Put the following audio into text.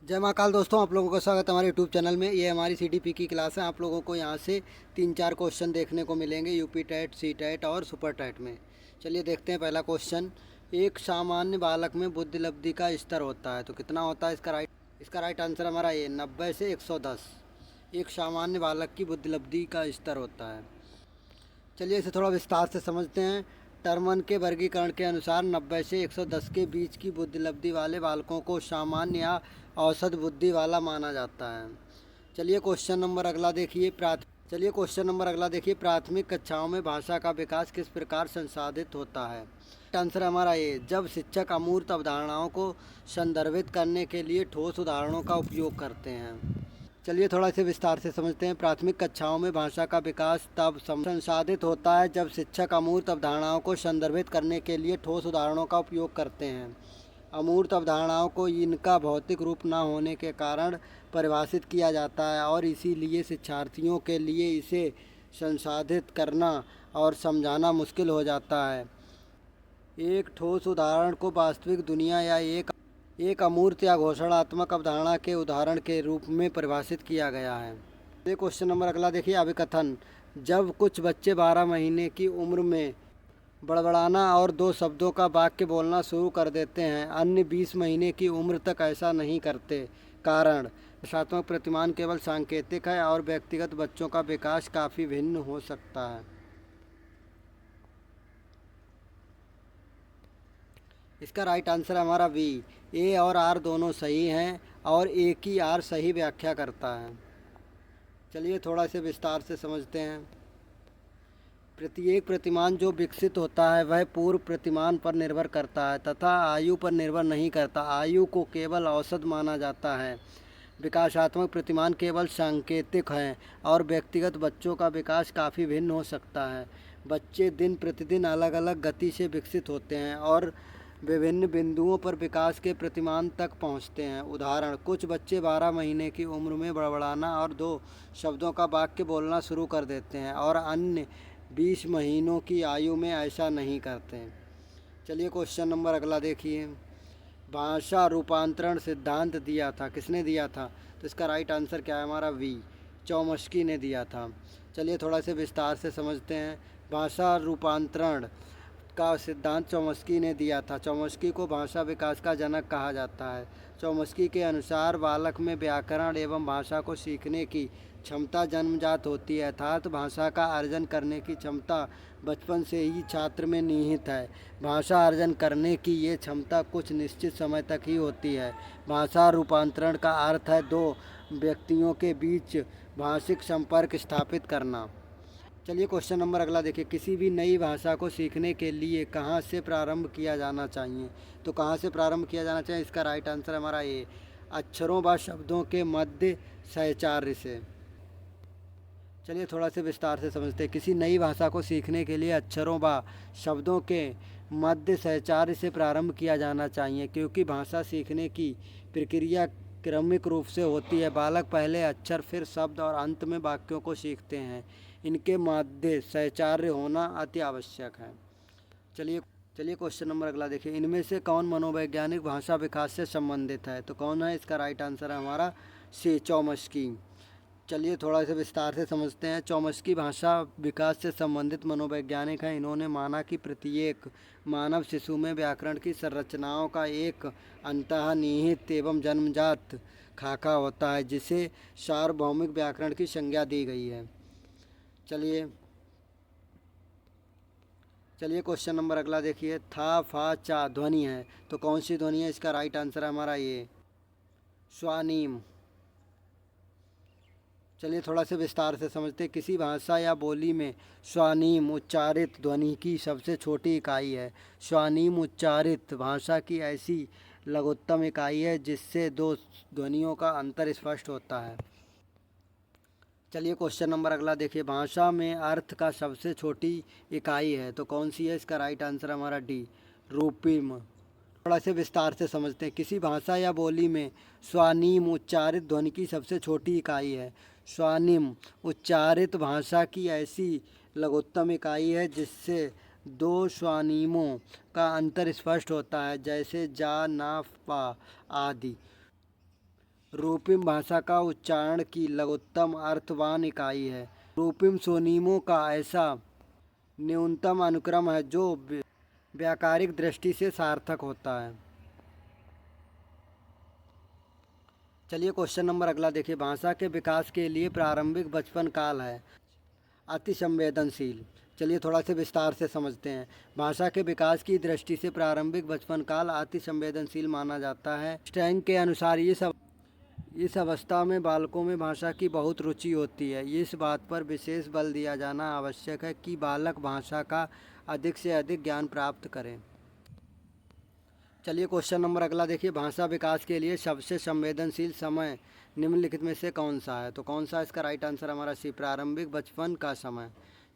जय महाकाल दोस्तों, आप लोगों का स्वागत है हमारे यूट्यूब चैनल में। ये हमारी सीडीपी की क्लास है। आप लोगों को यहाँ से 3-4 क्वेश्चन देखने को मिलेंगे यूपी टेट, सी टेट और सुपर टेट में। चलिए देखते हैं पहला क्वेश्चन। एक सामान्य बालक में बुद्धि लब्धि का स्तर होता है तो कितना होता है? इसका राइट आंसर हमारा ये 90 से 110। एक सामान्य बालक की बुद्धि लब्धि का स्तर होता है। चलिए इसे थोड़ा विस्तार से समझते हैं। टर्मन के वर्गीकरण के अनुसार 90 से 110 के बीच की बुद्धि लब्धि वाले बालकों को सामान्य या औसत बुद्धि वाला माना जाता है। क्वेश्चन नंबर अगला देखिए। प्राथमिक कक्षाओं में भाषा का विकास किस प्रकार संसाधित होता है? आंसर हमारा ये, जब शिक्षक अमूर्त अवधारणाओं को संदर्भित करने के लिए ठोस उदाहरणों का उपयोग करते हैं। चलिए थोड़ा इसे विस्तार से समझते हैं। प्राथमिक कक्षाओं में भाषा का विकास तब संसाधित होता है जब शिक्षक अमूर्त अवधारणाओं को संदर्भित करने के लिए ठोस उदाहरणों का उपयोग करते हैं। अमूर्त अवधारणाओं को इनका भौतिक रूप न होने के कारण परिभाषित किया जाता है और इसीलिए शिक्षार्थियों के लिए इसे संसाधित करना और समझाना मुश्किल हो जाता है। एक ठोस उदाहरण को वास्तविक दुनिया या एक अमूर्त या घोषणात्मक अवधारणा के उदाहरण के रूप में परिभाषित किया गया है। ये क्वेश्चन नंबर अगला देखिए। अभिकथन: जब कुछ बच्चे 12 महीने की उम्र में बड़बड़ाना और 2 शब्दों का वाक्य बोलना शुरू कर देते हैं, अन्य 20 महीने की उम्र तक ऐसा नहीं करते। कारण: भाषात्मक प्रतिमान केवल सांकेतिक है और व्यक्तिगत बच्चों का विकास काफ़ी भिन्न हो सकता है। इसका राइट आंसर हमारा बी, ए और आर दोनों सही हैं और एक ही आर सही व्याख्या करता है। चलिए थोड़ा से विस्तार से समझते हैं। प्रत्येक प्रतिमान जो विकसित होता है वह पूर्व प्रतिमान पर निर्भर करता है तथा आयु पर निर्भर नहीं करता। आयु को केवल औसत माना जाता है। विकासात्मक प्रतिमान केवल सांकेतिक हैं और व्यक्तिगत बच्चों का विकास काफ़ी भिन्न हो सकता है। बच्चे दिन प्रतिदिन अलग अलग गति से विकसित होते हैं और विभिन्न बिंदुओं पर विकास के प्रतिमान तक पहुंचते हैं। उदाहरण: कुछ बच्चे 12 महीने की उम्र में बड़बड़ाना और 2 शब्दों का वाक्य बोलना शुरू कर देते हैं और अन्य 20 महीनों की आयु में ऐसा नहीं करते। चलिए क्वेश्चन नंबर अगला देखिए। भाषा रूपांतरण सिद्धांत दिया था, किसने दिया था? तो इसका राइट आंसर क्या है हमारा? वी, चौमस्की ने दिया था। चलिए थोड़ा से विस्तार से समझते हैं। भाषा रूपांतरण का सिद्धांत चौमस्की ने दिया था। चौमस्की को भाषा विकास का जनक कहा जाता है। चौमस्की के अनुसार बालक में व्याकरण एवं भाषा को सीखने की क्षमता जन्मजात होती है, अर्थात भाषा का अर्जन करने की क्षमता बचपन से ही छात्र में निहित है। भाषा अर्जन करने की ये क्षमता कुछ निश्चित समय तक ही होती है। भाषा रूपांतरण का अर्थ है 2 व्यक्तियों के बीच भाषिक संपर्क स्थापित करना। चलिए क्वेश्चन नंबर अगला देखिए। किसी भी नई भाषा को सीखने के लिए कहाँ से प्रारंभ किया जाना चाहिए? तो कहाँ से प्रारंभ किया जाना चाहिए? इसका राइट आंसर हमारा ए, अक्षरों व शब्दों के मध्य सहचार्य से। चलिए थोड़ा से विस्तार से समझते हैं। किसी नई भाषा को सीखने के लिए अक्षरों व शब्दों के मध्य सहचार्य से प्रारंभ किया जाना चाहिए, क्योंकि भाषा सीखने की प्रक्रिया क्रमिक रूप से होती है। बालक पहले अक्षर, फिर शब्द और अंत में वाक्यों को सीखते हैं। इनके मध्य सहचार्य होना अति आवश्यक है। चलिए चलिए क्वेश्चन नंबर अगला देखिए। इनमें से कौन मनोवैज्ञानिक भाषा विकास से संबंधित है? तो कौन है? इसका राइट आंसर है हमारा सी, चौमस्की। चलिए थोड़ा सा विस्तार से समझते हैं। चौमस्की भाषा विकास से संबंधित मनोवैज्ञानिक हैं। इन्होंने माना कि प्रत्येक मानव शिशु में व्याकरण की संरचनाओं का एक अंतर्निहित एवं जन्मजात खाका होता है, जिसे सार्वभौमिक व्याकरण की संज्ञा दी गई है। चलिए चलिए क्वेश्चन नंबर अगला देखिए। था, फा, चा ध्वनि है तो कौन सी ध्वनि है? इसका राइट आंसर है हमारा ये, स्वानीम। चलिए थोड़ा से विस्तार से समझते हैं। किसी भाषा या बोली में स्वनिम उच्चारित ध्वनि की सबसे छोटी इकाई है। स्वनिम उच्चारित भाषा की ऐसी लघुत्तम इकाई है जिससे 2 ध्वनियों का अंतर स्पष्ट होता है। चलिए क्वेश्चन नंबर अगला देखिए। भाषा में अर्थ का सबसे छोटी इकाई है तो कौन सी है? इसका राइट आंसर हमारा डी, रूपिम। थोड़ा से विस्तार से समझते हैं। किसी भाषा या बोली में स्वनिम उच्चारित ध्वनि की सबसे छोटी इकाई है। स्वनिम उच्चारित भाषा की ऐसी लघुत्तम इकाई है जिससे 2 स्वनिमों का अंतर स्पष्ट होता है, जैसे जा, ना, पा आदि। रूपिम भाषा का उच्चारण की लघुत्तम अर्थवान इकाई है। रूपिम स्वनिमों का ऐसा न्यूनतम अनुक्रम है जो व्याकरणिक दृष्टि से सार्थक होता है। चलिए क्वेश्चन नंबर अगला देखिए। भाषा के विकास के लिए प्रारंभिक बचपन काल है अति संवेदनशील। चलिए थोड़ा सा विस्तार से समझते हैं। भाषा के विकास की दृष्टि से प्रारंभिक बचपन काल अति संवेदनशील माना जाता है। स्टैंग के अनुसार इस अवस्था में बालकों में भाषा की बहुत रुचि होती है। इस बात पर विशेष बल दिया जाना आवश्यक है कि बालक भाषा का अधिक से अधिक ज्ञान प्राप्त करें। चलिए क्वेश्चन नंबर अगला देखिए। भाषा विकास के लिए सबसे संवेदनशील समय निम्नलिखित में से कौन सा है? तो कौन सा इसका राइट आंसर हमारा सी, प्रारंभिक बचपन का समय।